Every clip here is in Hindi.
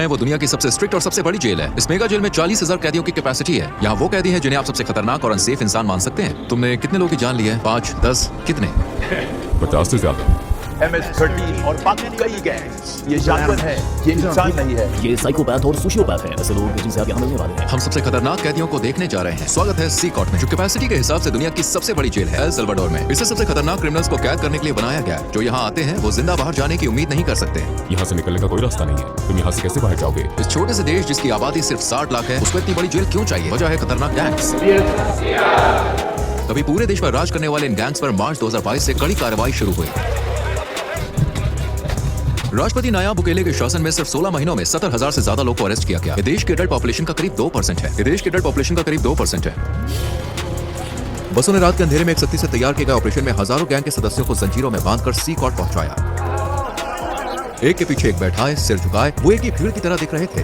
हैं वो दुनिया की सबसे स्ट्रिक्ट और सबसे बड़ी जेल है। इस मेगा जेल में 40,000 कैदियों की कैपेसिटी है। यहाँ वो कैदी हैं जिन्हें आप सबसे खतरनाक और अनसेफ इंसान मान सकते हैं। तुमने कितने लोगों की जान ली है? 5, 10, कितने? 50 से ज्यादा। MS-13 और बाकी कई गैंग्स ये जानवर है, ये इंसान नहीं है। ये साइकोपैथ और सोशियोपैथ है। ऐसे लोग जिनसे आप यहाँ मिलने वाले हैं। हम सबसे खतरनाक कैदियों को देखने जा रहे हैं। स्वागत है सी कॉर्ट में, जो कैपेसिटी के हिसाब से दुनिया की सबसे बड़ी जेल है एल सल्वाडोर में। इसे सबसे खतरनाक क्रिमिनल्स को कैद करने के लिए बनाया गया है। जो यहाँ आते हैं वो जिंदा बाहर जाने की उम्मीद नहीं कर सकते। यहाँ से निकलने का कोई रास्ता नहीं है। तुम यहाँ से कैसे बाहर जाओगे? इस छोटे से देश जिसकी आबादी सिर्फ 60 लाख है, उसको इतनी बड़ी जेल क्यों चाहिए? वजह है खतरनाक गैंग्स। तभी पूरे देश पर राज करने वाले इन गैंग्स पर मार्च 2022 से कड़ी कार्रवाई शुरू हुई। राष्ट्रपति नायाब बुकेले के शासन में सिर्फ 16 महीनों में 70,000 से ज्यादा लोग को अरेस्ट किया गया। ये देश के एडल्ट पॉपुलेशन का करीब 2% है। ये देश के एडल्ट पॉपुलेशन का करीब 2% है। बसों ने रात के अंधेरे में एक सख्ती से तैयार किए गए ऑपरेशन में हजारों गैंग के सदस्यों को जंजीरों में बांधकर सी कॉर्ट पहुंचाया। एक के पीछे एक बैठाए, सिर झुकाए, वो एक ही भीड़ की तरह दिख रहे थे।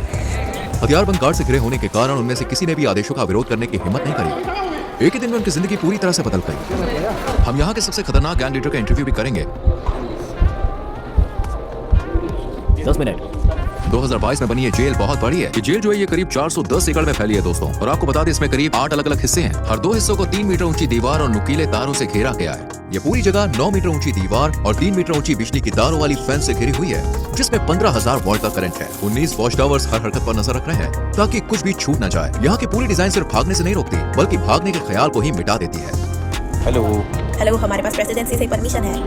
हथियारबंद गार्ड से घिरे होने के कारण उनमें से किसी ने भी आदेशों का विरोध करने की हिम्मत नहीं करी। एक ही दिन में उनकी जिंदगी पूरी तरह से बदल गई। हम यहाँ के सबसे खतरनाक गैंग लीडर का इंटरव्यू भी करेंगे। 10 मिनट। 2022 में बनी ये जेल बहुत बड़ी है। ये जेल जो है ये करीब 410 एकड़ में फैली है दोस्तों। और आपको बता दें इसमें करीब 8 अलग अलग हिस्से हैं। हर 2 हिस्सों को 3 मीटर ऊंची दीवार और नुकीले तारों से घेरा गया है। ये पूरी जगह 9 मीटर ऊंची दीवार और 3 मीटर ऊंची बिजली की तारों वाली फेंस से घिरी हुई है, जिसमें 15,000 वोल्ट का करंट है। 19 वॉच टावर्स हर हरकत पर नजर रख रहे हैं ताकि कुछ भी छूट न जाए। यहाँ की पूरी डिजाइन सिर्फ भागने से नहीं रोकती, बल्कि भागने के ख्याल को ही मिटा देती है। हेलो, हमारे पास प्रेसिडेंसी से परमिशन है।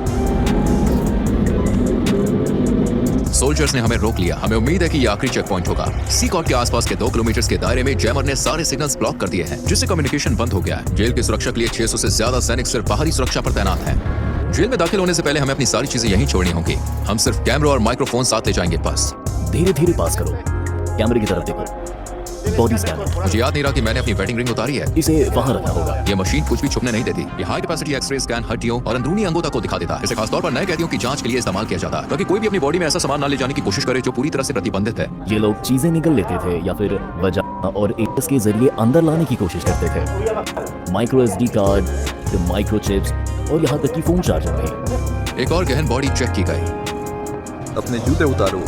सोल्जर्स ने हमें रोक लिया। हमें उम्मीद है कि ये आखिरी चेक पॉइंट होगा। सी कॉर्ट के आसपास के 2 किलोमीटर के दायरे में जैमर ने सारे सिग्नल्स ब्लॉक कर दिए हैं, जिससे कम्युनिकेशन बंद हो गया है। जेल की सुरक्षा के लिए 600 से ज्यादा सैनिक सिर्फ बाहरी सुरक्षा पर तैनात हैं। जेल में दाखिल होने से पहले हमें अपनी सारी चीजें यहीं छोड़नी होंगी। हम सिर्फ कैमरा और माइक्रोफोन साथ ले जाएंगे बस। धीरे धीरे पास करो। कैमरे की तरफ देखो। Body scanner. मुझे याद नहीं रहा कि मैंने अपनी वेडिंग रिंग उतारी है। इसे वहाँ रखना होगा। ये मशीन कुछ भी छुपने नहीं देती। ये हाई कैपेसिटी एक्सरे स्कैन हड्डियों और अंदरूनी अंगों तक को दिखा देता है। इसे खासतौर पर नए कैदियों की जांच के लिए इस्तेमाल किया जाता है, ताकि कोई भी अपनी बॉडी में ऐसा सामान ना ले जाने की कोशिश करे जो पूरी तरह से प्रतिबंधित है। ये लोग चीजें निकल लेते थे या फिर वजाना और एटस के जरिए अंदर लाने की कोशिश करते थे। माइक्रो SD कार्ड, माइक्रोचिप्स और यहाँ तक कि फोन चार्जर भी। एक और गहन बॉडी चेक की गई। अपने जूते उतारो।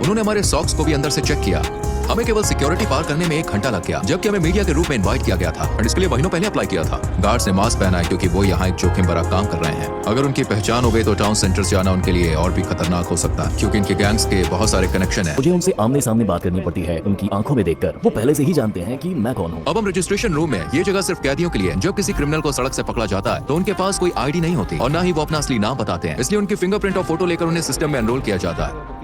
उन्होंने हमारे सॉक्स को भी अंदर से चेक किया। हमें केवल सिक्योरिटी पार करने में 1 घंटा लग गया, जबकि हमें मीडिया के रूप में इनवाइट किया गया था और इसके लिए महीनों पहले अप्लाई किया था। गार्ड्स ने मास्क पहना है क्योंकि वो यहाँ एक जोखिम भरा काम कर रहे हैं। अगर उनकी पहचान हो गई तो टाउन सेंटर से आना उनके लिए और भी खतरनाक हो सकता है, क्योंकि इनके गैंग्स के बहुत सारे कनेक्शन है। मुझे उनसे आमने सामने बात करनी पड़ती है, उनकी आंखों में देखकर। वो पहले से ही जानते हैं कि मैं कौन हूँ। अब हम रजिस्ट्रेशन रूम में। ये जगह सिर्फ कैदियों के लिए। जब किसी क्रिमिनल को सड़क से पकड़ा जाता है तो उनके पास कोई ID नहीं होती और न ही वो अपना असली नाम बताते हैं, इसलिए उनकी फिंगरप्रिंट और फोटो लेकर उन्हें सिस्टम में एनरोल किया जाता है।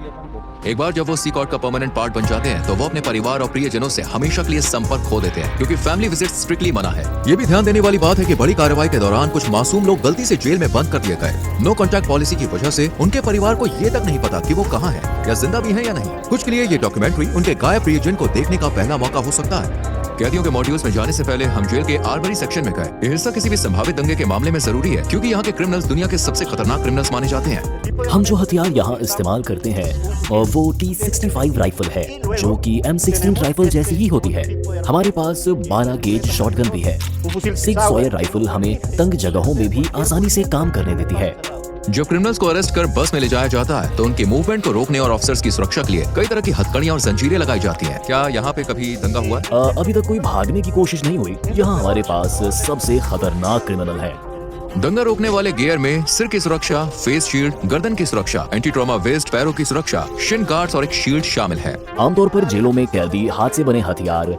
एक बार जब वो सी कॉर्ट का परमानेंट पार्ट बन जाते हैं तो वो अपने परिवार और प्रियजनों से हमेशा के लिए संपर्क खो देते हैं, क्योंकि फैमिली विजिट स्ट्रिक्टली मना है। ये भी ध्यान देने वाली बात है कि बड़ी कार्रवाई के दौरान कुछ मासूम लोग गलती से जेल में बंद कर दिए गए। नो कॉन्टैक्ट पॉलिसी की वजह से उनके परिवार को ये तक नहीं पता कि वो कहाँ है या जिंदा भी है या नहीं। कुछ के लिए ये डॉक्यूमेंट्री उनके गायब प्रियजन को देखने का पहला मौका हो सकता है। कैदियों के मॉड्यूल्स में जाने से पहले हम जेल के आर्मरी सेक्शन में गए। ये हिस्सा किसी भी संभावित दंगे के मामले में जरूरी है, क्योंकि यहाँ के क्रिमिनल्स दुनिया के सबसे खतरनाक क्रिमिनल्स माने जाते हैं। हम जो हथियार यहाँ इस्तेमाल करते हैं और वो T65 राइफल है, जो कि M16 राइफल जैसी ही होती है। हमारे पास 12 गेज शॉटगन भी है। 6 सॉयर राइफल हमें तंग जगहों में भी आसानी से काम करने देती है। जब क्रिमिनल्स को अरेस्ट कर बस में ले जाया जाता है तो उनकी मूवमेंट को रोकने और ऑफिसर्स की सुरक्षा के लिए कई तरह की हथकड़ियां और जंजीरें लगाई जाती हैं। क्या यहाँ पे कभी दंगा हुआ? अभी तक कोई भागने की कोशिश नहीं हुई। यहाँ हमारे पास सबसे खतरनाक क्रिमिनल है। दंगा रोकने वाले गियर में सिर की सुरक्षा, फेस शील्ड, गर्दन की सुरक्षा, एंटी ट्रॉमा वेस्ट, पैरों की सुरक्षा, शिन गार्ड्स और एक शील्ड शामिल है। आमतौर पर जेलों में कैदी हाथ से बने हथियार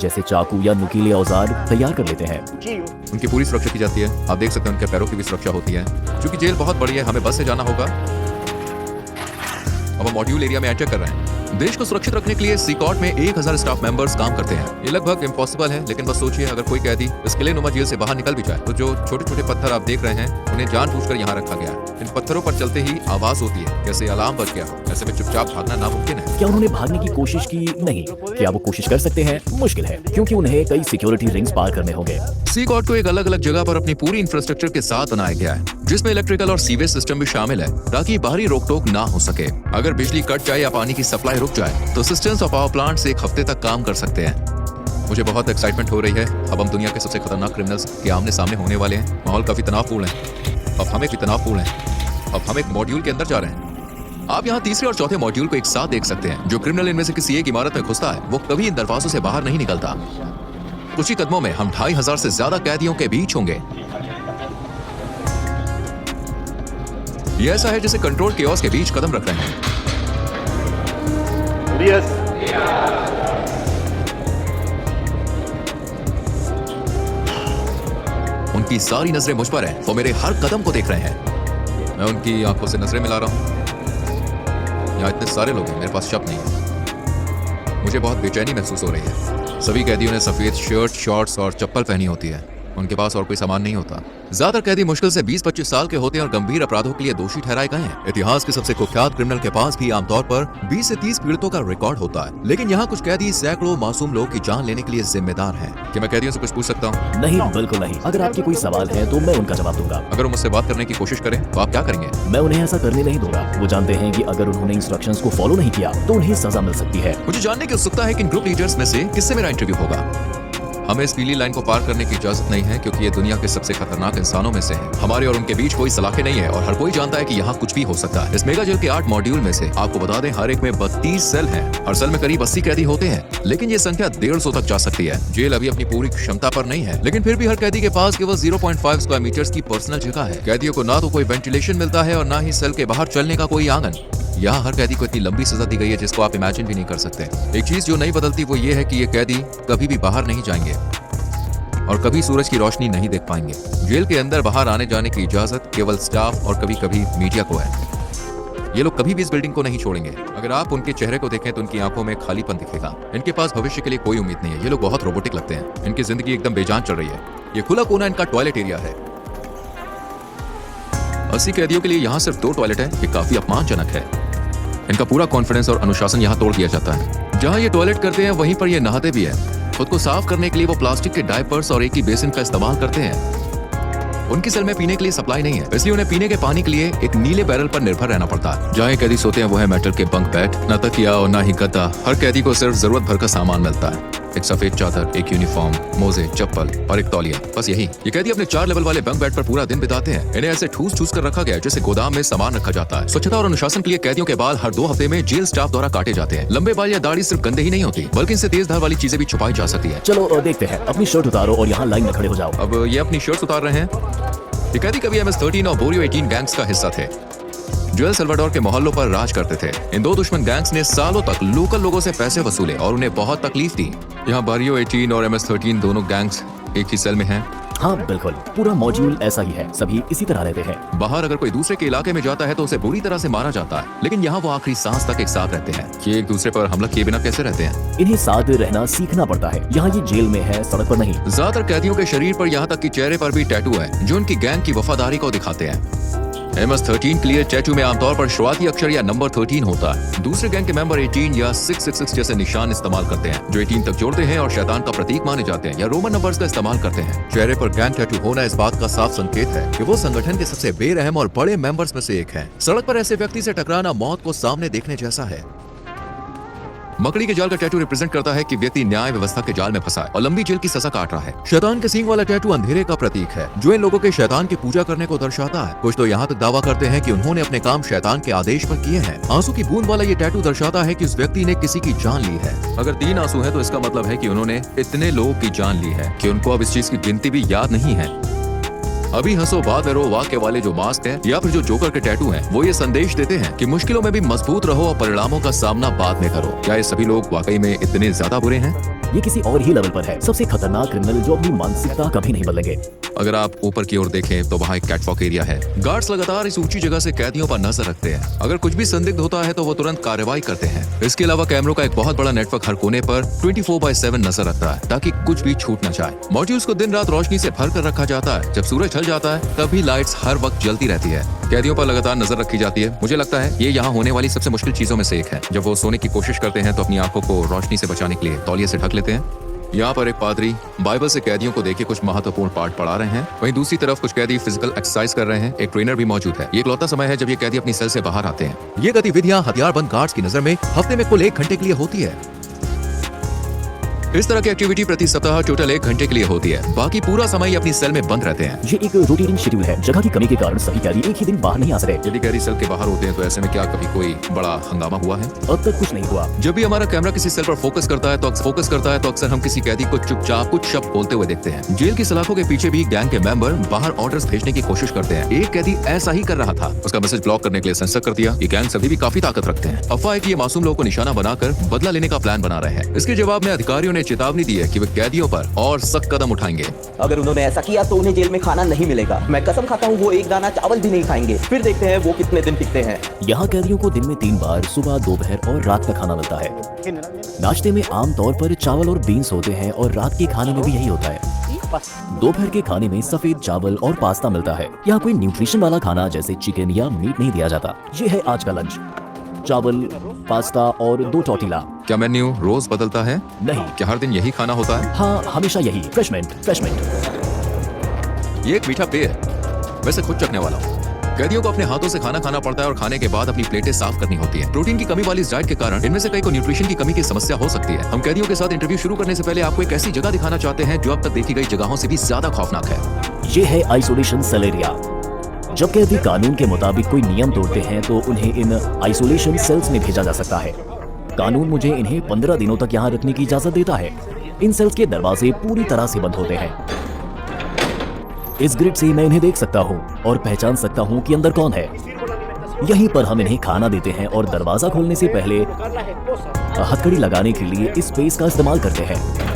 जैसे चाकू या नुकीले औजार तैयार कर लेते हैं। उनकी पूरी सुरक्षा की जाती है। आप देख सकते हैं उनके पैरों की भी सुरक्षा होती है। क्योंकि जेल बहुत बड़ी है, हमें बस से जाना होगा। अब हम मॉड्यूल एरिया में एंटर कर रहे हैं। देश को सुरक्षित रखने के लिए सी कॉर्ट में 1000 स्टाफ मेंबर्स काम करते हैं। ये लगभग इम्पॉसिबल है, लेकिन बस सोचिए अगर कोई कैदी इस किले-नुमा जेल से बाहर निकल भी जाए तो जो छोटे-छोटे पत्थर आप देख रहे हैं उन्हें जानबूझकर यहाँ रखा गया है। इन पत्थरों पर चलते ही आवाज होती है, जैसे अलार्म बज गया हो। ऐसे में चुपचाप भागना नामुमकिन है। क्या उन्होंने भागने की कोशिश की? नहीं। क्या वो कोशिश कर सकते हैं? मुश्किल है, क्योंकि उन्हें कई सिक्योरिटी रिंग्स पार करने होंगे। सी कॉर्ट को एक अलग-अलग जगह पर अपनी पूरी इंफ्रास्ट्रक्चर के साथ बनाया गया है, जिसमें इलेक्ट्रिकल और सीवेज सिस्टम भी शामिल है, ताकि बाहरी रोक टोक ना हो सके। अगर बिजली कट जाए या पानी की सप्लाई रुक जाए तो सिस्टम्स और पावर प्लांट से 1 हफ्ते तक काम कर सकते हैं। मुझे बहुत एक्साइटमेंट हो रही है। अब हम दुनिया के सबसे खतरनाक क्रिमिनल्स के आमने सामने होने वाले हैं। माहौल काफी तनावपूर्ण है। अब हम एक मॉड्यूल के अंदर जा रहे हैं। आप यहाँ तीसरे और चौथे मॉड्यूल को एक साथ देख सकते हैं। जो क्रिमिनल इनमें से किसी एक इमारत में घुसता है वो कभी इन दरवाजों से बाहर नहीं निकलता। कुछ ही कदमों में हम 2500 से ज्यादा कैदियों के बीच होंगे। ये ऐसा है जैसे कंट्रोल केओस के बीच कदम रख रहे हैं। उनकी सारी नजरें मुझ पर हैं। वो मेरे हर कदम को देख रहे हैं। मैं उनकी आंखों से नजरें मिला रहा हूं। यहाँ इतने सारे लोग हैं, मेरे पास शब्द नहीं है। मुझे बहुत बेचैनी महसूस हो रही है। सभी कैदियों ने सफेद शर्ट, शॉर्ट्स और चप्पल पहनी होती है। उनके पास और कोई सामान नहीं होता। ज्यादातर कैदी मुश्किल से 20-25 साल के होते हैं और गंभीर अपराधों के लिए दोषी ठहराए गए हैं। इतिहास के सबसे कुख्यात क्रिमिनल के पास भी आमतौर पर 20 से 30 पीड़ितों का रिकॉर्ड होता है, लेकिन यहाँ कुछ कैदी सैकड़ों मासूम लोगों की जान लेने के लिए जिम्मेदार हैं। क्या मैं कैदियों से कुछ पूछ सकता हूँ? नहीं, बिल्कुल नहीं। अगर आपके कोई सवाल है तो मैं उनका जवाब दूंगा। अगर वो मुझसे बात करने की कोशिश करें तो आप क्या करेंगे? मैं उन्हें ऐसा करने नहीं दूंगा। वो जानते हैं कि अगर उन्होंने इंस्ट्रक्शंस को फॉलो नहीं किया तो उन्हें सजा मिल सकती है। मुझे जानने की उत्सुकता है कि इन ग्रुप लीडर्स में से किससे मेरा इंटरव्यू होगा। हमें इस पीली लाइन को पार करने की इजाजत नहीं है, क्योंकि ये दुनिया के सबसे खतरनाक इंसानों में से हैं। हमारे और उनके बीच कोई सलाखें नहीं है और हर कोई जानता है कि यहाँ कुछ भी हो सकता है। इस मेगा जेल के 8 मॉड्यूल में से आपको बता दें, हर एक में 32 सेल हैं। हर सेल में करीब 80 कैदी होते हैं, लेकिन ये संख्या 150 तक जा सकती है। जेल अभी अपनी पूरी क्षमता पर नहीं है, लेकिन फिर भी हर कैदी के पास केवल 0.5 स्क्वायर मीटर्स की पर्सनल जगह है। कैदियों को ना तो कोई वेंटिलेशन मिलता है और ना ही सेल के बाहर चलने का कोई आंगन। यहाँ हर कैदी को इतनी लंबी सजा दी गई है जिसको आप इमेजिन भी नहीं कर सकते। एक चीज जो नहीं बदलती वो ये है कि ये कैदी कभी भी बाहर नहीं जाएंगे और कभी सूरज की रोशनी नहीं देख पाएंगे। जेल के अंदर बाहर आने जाने की इजाजत केवल स्टाफ और कभी कभी मीडिया को है। ये लोग कभी भी इस बिल्डिंग को नहीं छोड़ेंगे। अगर आप उनके चेहरे को देखें तो उनकी आंखों में खालीपन दिखेगा। इनके पास भविष्य के लिए कोई उम्मीद नहीं है। ये लोग बहुत रोबोटिक लगते हैं। इनकी जिंदगी एकदम बेजान चल रही है। ये खुला कोना इनका टॉयलेट एरिया है। 80 कैदियों के लिए यहाँ सिर्फ 2 टॉयलेट है। ये काफी अपमानजनक है। इनका पूरा कॉन्फिडेंस और अनुशासन यहाँ तोड़ दिया जाता है। जहाँ ये टॉयलेट करते हैं वहीं पर ये नहाते भी है। खुद को साफ करने के लिए वो प्लास्टिक के डायपर्स और एक ही बेसिन का इस्तेमाल करते हैं। उनकी सेल में पीने के लिए सप्लाई नहीं है, इसलिए उन्हें पीने के पानी के लिए एक नीले बैरल पर निर्भर रहना पड़ता है। जहाँ कैदी सोते हैं वो है मेटल के बंक बेड। न तकिया और न ही गद्दा। हर कैदी को सिर्फ जरूरत भर का सामान मिलता है। एक सफेद चादर, एक यूनिफॉर्म, मोजे, चप्पल और एक तौलिया, बस यही। ये कैदी अपने 4 लेवल वाले बंक बेड पर पूरा दिन बिताते हैं। इन्हें ऐसे ठूस कर रखा गया है जैसे गोदाम में सामान रखा जाता है। स्वच्छता और अनुशासन के लिए कैदियों के बाल हर 2 हफ्ते में जेल स्टाफ द्वारा काटे जाते हैं। लंबे बाल या दाढ़ी सिर्फ गंदे ही नहीं होती, बल्कि इनसे तेज धार वाली चीजें भी छुपाई जा सकती है। चलो देखते हैं। अपनी शर्ट उतारो और यहाँ लाइन में खड़े हो जाओ। अब ये अपनी शर्ट उतार रहे हैं। ये कैदी कभी MS-13 और बोरियो 18 गैंग्स का हिस्सा थे जो एल सल्वाडोर के मोहल्लों पर राज करते थे। इन 2 दुश्मन गैंग्स ने सालों तक लोकल लोगों से पैसे वसूले और उन्हें बहुत तकलीफ दी। यहाँ बोरियो 18 और MS-13 दोनों गैंग्स एक ही सेल में हैं। हाँ बिल्कुल, पूरा मॉड्यूल ऐसा ही है। सभी इसी तरह रहते हैं। बाहर अगर कोई दूसरे के इलाके में जाता है तो उसे बुरी तरह से मारा जाता है, लेकिन यहाँ वो आखिरी सांस तक एक साथ रहते हैं। ये एक दूसरे पर हमला किए बिना कैसे रहते हैं? इन्हें साथ रहना सीखना पड़ता है। यहाँ ये जेल में है, सड़क पर नहीं। ज्यादातर कैदियों के शरीर पर यहाँ तक कि चेहरे पर भी टैटू है जो उनकी गैंग की वफादारी को दिखाते हैं। MS-13 क्लियर टैटू में आमतौर पर शुरुआती अक्षर या नंबर 13 होता है। दूसरे गैंग के मेंबर 18 या 666 जैसे निशान इस्तेमाल करते हैं जो 18 तक जोड़ते हैं और शैतान का प्रतीक माने जाते हैं, या रोमन नंबर्स का इस्तेमाल करते हैं। चेहरे पर गैंग टैटू होना इस बात का साफ संकेत है कि वो संगठन के सबसे बेरहम और बड़े मेंबर्स में से एक है। सड़क पर ऐसे व्यक्ति से टकराना मौत को सामने देखने जैसा है। मकड़ी के जाल का टैटू रिप्रेजेंट करता है कि व्यक्ति न्याय व्यवस्था के जाल में फंसा है और लंबी जेल की सजा काट रहा है। शैतान के सींग वाला टैटू अंधेरे का प्रतीक है जो इन लोगों के शैतान की पूजा करने को दर्शाता है। कुछ तो यहाँ तक दावा करते हैं कि उन्होंने अपने काम शैतान के आदेश पर किए हैं। आंसू की बूंद वाला ये टैटू दर्शाता है कि उस व्यक्ति ने किसी की जान ली है। अगर 3 आंसू है तो इसका मतलब है कि उन्होंने इतने लोगों की जान ली है कि उनको अब इस चीज की गिनती भी याद नहीं है। अभी हंसो बात करो वाक्य वाले जो मास्क है या फिर जो जोकर के टैटू हैं, वो ये संदेश देते हैं कि मुश्किलों में भी मजबूत रहो और परिणामों का सामना बाद में करो। क्या ये सभी लोग वाकई में इतने ज्यादा बुरे हैं? ये किसी और ही लेवल पर है। सबसे खतरनाक क्रिमिनल जो अपनी मानसिकता कभी नहीं बदलेंगे। अगर आप ऊपर की ओर देखें तो वहाँ एक कैटवॉक एरिया है। गार्ड्स लगातार इस ऊंची जगह से कैदियों पर नजर रखते हैं। अगर कुछ भी संदिग्ध होता है तो वो तुरंत कार्रवाई करते हैं। इसके अलावा कैमरों का एक बहुत बड़ा नेटवर्क हर कोने पर 24/7 नजर रखता है ताकि कुछ भी छूट न जाए। मॉड्यूल्स को दिन रात रोशनी से भर कर रखा जाता है। जब सूरज ढल जाता है तभी लाइट्स हर वक्त जलती रहती है। कैदियों पर लगातार नजर रखी जाती है। मुझे लगता है ये यहाँ होने वाली सबसे मुश्किल चीजों में से एक है। जब वो सोने की कोशिश करते हैं तो अपनी आंखों को रोशनी से बचाने के लिए तौलिए से ढक लेते हैं। यहाँ पर एक पादरी बाइबल से कैदियों को देके कुछ महत्वपूर्ण पाठ पढ़ा रहे हैं। वहीं दूसरी तरफ कुछ कैदी फिजिकल एक्सरसाइज कर रहे हैं। एक ट्रेनर भी मौजूद है। ये इकलौता समय है जब ये कैदी अपनी सेल से बाहर आते हैं। ये गतिविधियां हथियारबंद गार्ड्स की नजर में हफ्ते में कुल 1 घंटे के लिए होती है। इस तरह की एक्टिविटी प्रति सप्ताह टोटल 1 घंटे के लिए होती है। बाकी पूरा समय अपनी सेल में बंद रहते हैं। ये एक रोटेटिंग शेड्यूल है। जगह की कमी के कारण सभी कैदी एक ही दिन बाहर नहीं आ सकते। यदि कैदी सेल के बाहर होते हैं तो ऐसे में क्या कभी कोई बड़ा हंगामा हुआ है? अब तक कुछ नहीं हुआ। जब भी हमारा कैमरा किसी सेल पर फोकस करता है तो अक्सर हम किसी कैदी को चुपचाप कुछ शब्द बोलते हुए देखते हैं। जेल की सलाखों के पीछे भी गैंग के मेंबर बाहर ऑर्डर्स भेजने की कोशिश करते हैं। एक कैदी ऐसा ही कर रहा था। उसका मैसेज ब्लॉक करने के लिए सेंसर कर दिया। ये गैंग सभी भी काफी ताकत रखते हैं। अफवाह है कि ये मासूम लोगों को निशाना बनाकर बदला लेने का प्लान बना रहे हैं। इसके जवाब में अधिकारियों ने चेतावनी दी है कि वे कैदियों पर और सख्त कदम उठाएंगे। अगर उन्होंने ऐसा किया तो उन्हें जेल में खाना नहीं मिलेगा। मैं कसम खाता हूँ वो एक दाना चावल भी नहीं खाएंगे। फिर देखते हैं वो कितने दिन टिकते हैं। यहाँ कैदियों को दिन में 3 बार सुबह, दोपहर और रात का खाना मिलता है। नाश्ते में आमतौर पर चावल और बीन्स होते हैं और रात के खाने में भी यही होता है। दोपहर के खाने में सफेद चावल और पास्ता मिलता है। यहाँ कोई न्यूट्रिशन वाला खाना जैसे चिकन या मीट नहीं दिया जाता। ये है आज का लंच। चावल, पास्ता और 2 टॉर्टिला। क्या मेन्यू रोज बदलता है? नहीं। क्या हर दिन यही खाना होता है? हाँ, हमेशा यही। Fresh mint. ये एक मीठा पेय है। वैसे खुद चखने वाला हूँ। कैदियों को अपने हाथों से खाना खाना पड़ता है और खाने के बाद अपनी प्लेटें साफ करनी होती है। प्रोटीन की कमी वाली इस डाइट के कारण इनमें से कई को न्यूट्रिशन की कमी की समस्या हो सकती है। हम कैदियों के साथ इंटरव्यू शुरू करने से पहले आपको एक ऐसी जगह दिखाना चाहते हैं जो अब तक देखी गई जगहों से भी ज्यादा खौफनाक है। ये है आइसोलेशन सेल एरिया। जब कैदी कानून के मुताबिक कोई नियम तोड़ते हैं तो उन्हें इन आइसोलेशन सेल्स में भेजा जा सकता है। कानून मुझे इन्हें 15 दिनों तक यहाँ रखने की इजाजत देता है। इन सेल्स के दरवाजे पूरी तरह से बंद होते हैं। इस ग्रिड से मैं इन्हें देख सकता हूँ और पहचान सकता हूँ कि अंदर कौन है। यहीं पर हम इन्हें खाना देते हैं और दरवाजा खोलने से पहले हथकड़ी लगाने के लिए इस स्पेस का इस्तेमाल करते हैं।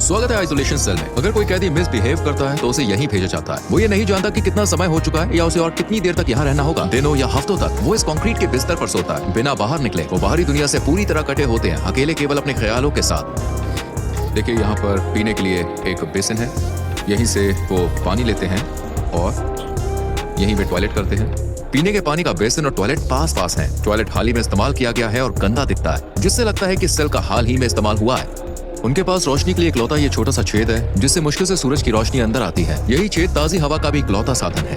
स्वागत है आइसोलेशन सेल में। अगर कोई कैदी मिसबिहेव करता है तो उसे यहीं भेजा जाता है। वो ये नहीं जानता कि कितना समय हो चुका है या उसे और कितनी देर तक यहाँ रहना होगा। दिनों या हफ्तों तक वो इस कंक्रीट के बिस्तर पर सोता है बिना बाहर निकले। वो बाहरी दुनिया से पूरी तरह कटे होते हैं, अकेले केवल अपने ख्यालों के साथ। देखिए, यहाँ पर पीने के लिए एक बेसिन है। यहीं से वो पानी लेते हैं और यहीं वे टॉयलेट करते हैं। पीने के पानी का बेसिन और टॉयलेट पास पास हैं। टॉयलेट हाल ही में इस्तेमाल किया गया है और गंदा दिखता है, जिससे लगता है कि सेल का हाल ही में इस्तेमाल हुआ है। उनके पास रोशनी के लिए इकलौता ये छोटा सा छेद है जिससे मुश्किल से सूरज की रोशनी अंदर आती है। यही छेद ताजी हवा का भी इकलौता साधन है।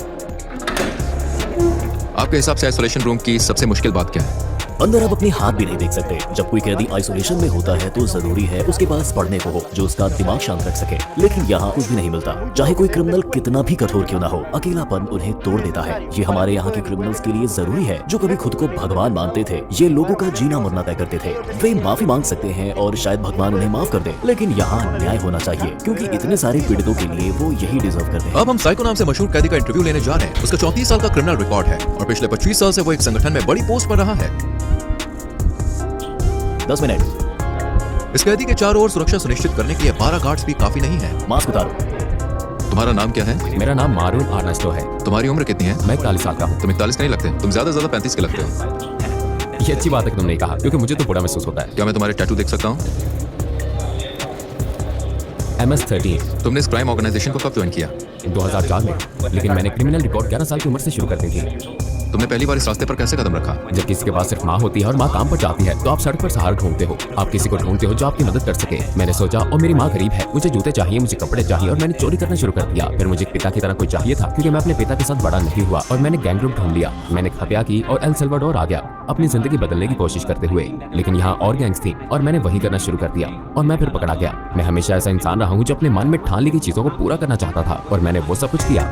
आपके हिसाब से आइसोलेशन रूम की सबसे मुश्किल बात क्या है? अंदर आप अपने हाथ भी नहीं देख सकते। जब कोई कैदी आइसोलेशन में होता है तो जरूरी है उसके पास पढ़ने को हो जो उसका दिमाग शांत रख सके, लेकिन यहाँ कुछ भी नहीं मिलता। चाहे कोई क्रिमिनल कितना भी कठोर क्यों ना हो, अकेलापन उन्हें तोड़ देता है। ये हमारे यहाँ के क्रिमिनल्स के लिए जरूरी है जो कभी खुद को भगवान मानते थे। ये लोगों का जीना मरना तय करते थे। वे माफी मांग सकते हैं और शायद भगवान उन्हें माफ कर दे, लेकिन यहाँ न्याय होना चाहिए क्योंकि इतने सारे पीड़ितों के लिए वो यही डिजर्व करते हैं। अब हम साइको नाम से मशहूर कैदी का इंटरव्यू लेने जा रहे हैं। उसका 34 साल का क्रिमिनल रिकॉर्ड है और पिछले 25 साल से वो एक संगठन में बड़ी पोस्ट पर रहा है। 10 मिनट। इस कैदी के चारों ओर सुरक्षा सुनिश्चित करने के लिए 12 गार्ड्स भी काफी नहीं है। मास्क उतारो। तुम्हारा नाम क्या है? मेरा नाम मारून आर्नेस्टो है। तुम्हारी उम्र कितनी है? मैं 41 साल का हूँ। तुम 41 नहीं लगते, तुम ज्यादा 35 के लगते हो। ये अच्छी बात है कि तुमने कहा क्योंकि मुझे तो बुरा महसूस होता है। क्या मैं तुम्हारे टैटू देख सकता हूँ? MS-13 तुमने इस क्राइम ऑर्गेनाइजेशन को कब ज्वाइन किया? 2004 में, लेकिन मैंने क्रिमिनल रिकॉर्ड 11 साल की उम्र से शुरू कर दी थी। तुमने पहली बार इस रास्ते पर कैसे कदम रखा? जब किसी के पास सिर्फ माँ होती है और माँ काम पर जाती है तो आप सड़क पर सहारा ढूंढते हो। आप किसी को ढूंढते हो जो आपकी मदद कर सके। मैंने सोचा और मेरी माँ गरीब है, मुझे जूते चाहिए, मुझे कपड़े चाहिए और मैंने चोरी करना शुरू कर दिया। फिर मुझे पिता की तरह कोई चाहिए था क्योंकि मैं अपने पिता के साथ बड़ा नहीं हुआ और मैंने गैंग ग्रुप ढूंढ लिया। मैंने हत्या की और एल सल्वाडोर आ गया अपनी जिंदगी बदलने की कोशिश करते हुए, लेकिन यहाँ और गैंग्स थी और मैंने वही करना शुरू कर दिया और मैं फिर पकड़ा गया। मैं हमेशा ऐसा इंसान रहा हूँ जो अपने मन में ठान ली गई चीजों को पूरा करना चाहता था और मैंने वो सब कुछ किया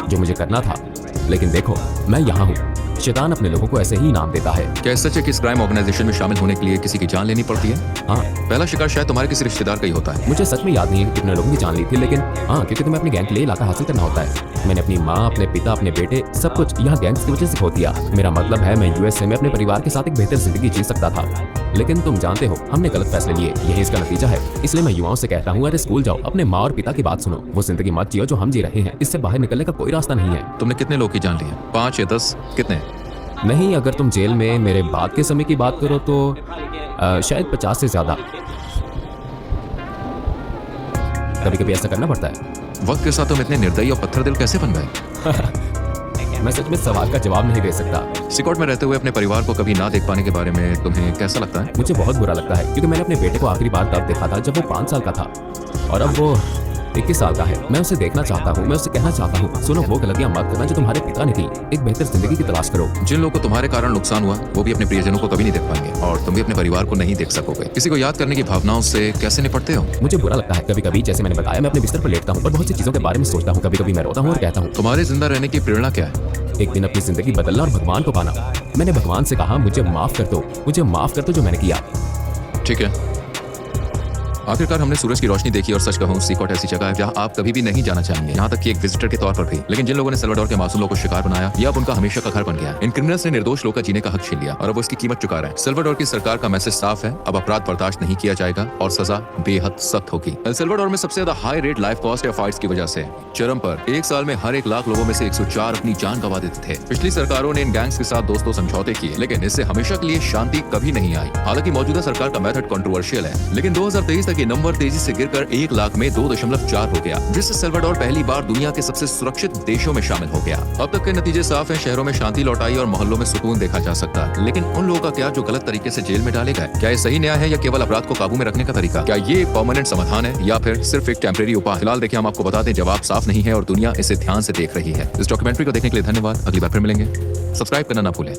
जो मुझे करना था। लेकिन देखो, मैं यहाँ हूँ। शैतान अपने लोगों को ऐसे ही इनाम देता है। क्या सच है कि इस क्राइम ऑर्गेनाइजेशन में शामिल होने के लिए किसी की जान लेनी पड़ती है? हाँ, पहला शिकार शायद तुम्हारे किसी रिश्तेदार का ही होता है। मुझे सच में याद नहीं है कि कितने लोगों की जान ली थी, लेकिन हाँ, क्योंकि तुम्हें अपने गैंग के लिए इलाका हासिल करना होता है। मैंने अपनी माँ, अपने पिता, अपने बेटे, सब कुछ यहाँ गैंग्स की वजह से खो दिया। मेरा मतलब है मैं USA में अपने परिवार के साथ एक बेहतर जिंदगी जी सकता था, लेकिन तुम जानते हो हमने गलत फैसले लिए। यही इसका नतीजा है। इसलिए मैं युवाओं से कहता हूँ, अरे स्कूल जाओ, अपने माँ और पिता की बात सुनो। वो जिंदगी मत जियो जो हम जी रहे हैं। इससे बाहर निकलने का कोई रास्ता नहीं है। तुमने कितने लोग की जान ली है? 5 या 10? कितने? नहीं, अगर तुम जेल में मेरे बाद के समय की बात करो तो शायद 50 से ज्यादा। कभी कभी ऐसा करना पड़ता है। वक्त के साथ तुम इतने निर्दयी और पत्थर दिल कैसे बन गए? मैं सच में सवाल का जवाब नहीं दे सकता। सिकोट में रहते हुए अपने परिवार को कभी ना देख पाने के बारे में तुम्हें कैसा लगता है? मुझे बहुत बुरा लगता है क्योंकि मैंने अपने बेटे को आखिरी बार तब देखा था जब वो 5 साल का था और अब वो 21 साल का है। मैं उसे देखना चाहता हूँ, मैं उसे कहना चाहता हूँ, सुनो वो गलतियाँ मत करना जो तुम्हारे पिता ने की। एक बेहतर जिंदगी की तलाश करो। जिन लोगों को तुम्हारे कारण नुकसान हुआ वो भी अपने प्रियजनों को कभी नहीं देख पाएंगे और तुम भी अपने परिवार को नहीं देख सकोगे। किसी को याद करने की भावनाओं से कैसे निपटते हो? मुझे बुरा लगता है कभी कभी, जैसे मैंने बताया, मैं अपने बिस्तर पर लेटता हूँ और बहुत सी चीजों के बारे में सोचता हूँ। कभी कभी मैं रोता हूँ और कहता हूँ तुम्हारे जिंदा रहने की प्रेरणा क्या है? एक दिन अपनी जिंदगी बदलना और भगवान को पाना। मैंने भगवान से कहा मुझे माफ कर दो, मुझे माफ कर दो जो मैंने किया। ठीक है, आखिरकार हमने सूरज की रोशनी देखी और सच कहूं सीकॉट ऐसी जगह है जहां आप कभी भी नहीं जाना चाहेंगे, यहाँ तक कि एक विजिटर के तौर पर भी। लेकिन जिन लोगों ने सल्वाडोर के मासूम लोगों को शिकार बनाया, ये अब उनका हमेशा का घर बन गया। इन क्रिमिनल्स ने निर्दोष लोगों का जीने का हक छीन लिया और अब वो इसकी कीमत चुका रहे हैं। सल्वाडोर की सरकार का मैसेज साफ है, अब अपराध बर्दाश्त नहीं किया जाएगा और सजा बेहद सख्त होगी। एल सल्वाडोर में सबसे ज्यादा हाई रेट लाइफ कॉस्ट या फाइट्स की वजह से चरम पर एक साल में हर 1 लाख लोगों में से 104 अपनी जान गंवा देते थे। पिछली सरकारों ने इन गैंग्स के साथ दोस्तों समझौते किए, लेकिन इससे हमेशा के लिए शांति कभी नहीं आई। हालांकि मौजूदा सरकार का मेथड कंट्रोवर्शियल है, लेकिन 2023 तक ये नंबर तेजी से गिरकर 1 लाख में 2.4 हो गया, जिससे सल्वाडोर पहली बार दुनिया के सबसे सुरक्षित देशों में शामिल हो गया। अब तक के नतीजे साफ हैं, शहरों में शांति लौट आई और मोहल्लों में सुकून देखा जा सकता है। लेकिन उन लोगों का क्या जो गलत तरीके से जेल में डाले गए? क्या ये सही न्याय है या केवल अपराध को काबू में रखने का तरीका? क्या ये एक परमानेंट समाधान है या फिर सिर्फ एक टेम्परेरी उपाय? फिलहाल देखिए, हम आपको बता दें, जवाब साफ नहीं है और दुनिया इसे ध्यान से देख रही है। इस डॉक्यूमेंट्री को देखने के लिए धन्यवाद। अगली बार फिर मिलेंगे। सब्सक्राइब करना ना भूलें।